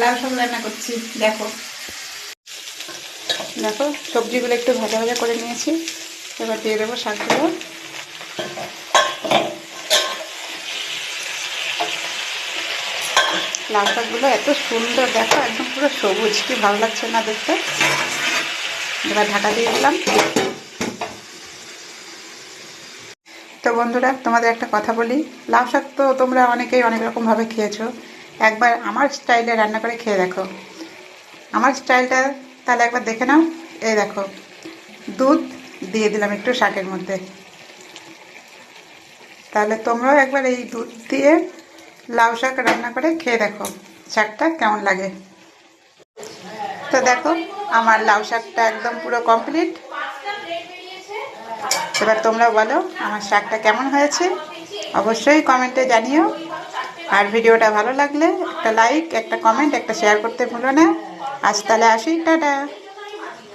লাউ শাক রান্না করছি। দেখো দেখো সবজিগুলো একটু ভাজা ভাজা করে নিয়েছি। এবার দিয়ে দেবো শাকগুলো। লাউ শাকগুলো এত সুন্দর, দেখো একদম পুরো সবুজ, কি ভালো লাগছে না দেখতে। এবার ঢাকা দিয়ে দিলাম। তো বন্ধুরা, তোমাদের একটা কথা বলি, লাউ শাক তো তোমরা অনেকেই অনেক রকমভাবে খেয়েছো। একবার আমার স্টাইলে রান্না করে খেয়ে দেখো। আমার স্টাইলটা তাহলে একবার দেখে নাও। এই দেখো, দুধ দিয়ে দিলাম একটু শাকের মধ্যে। তাহলে তোমরাও একবার এই দুধ দিয়ে লাউ শাক রান্না করে খেয়ে দেখো শাকটা কেমন লাগে। তো দেখো আমার লাউ শাকটা একদম পুরো কমপ্লিট। এবার তোমরা বলো আমার শাকটা কেমন হয়েছে, অবশ্যই কমেন্টে জানিও। আর ভিডিওটা ভালো লাগলে একটা লাইক, একটা কমেন্ট, একটা শেয়ার করতে ভুলো না। আজ তাহলে আসি, টাটা।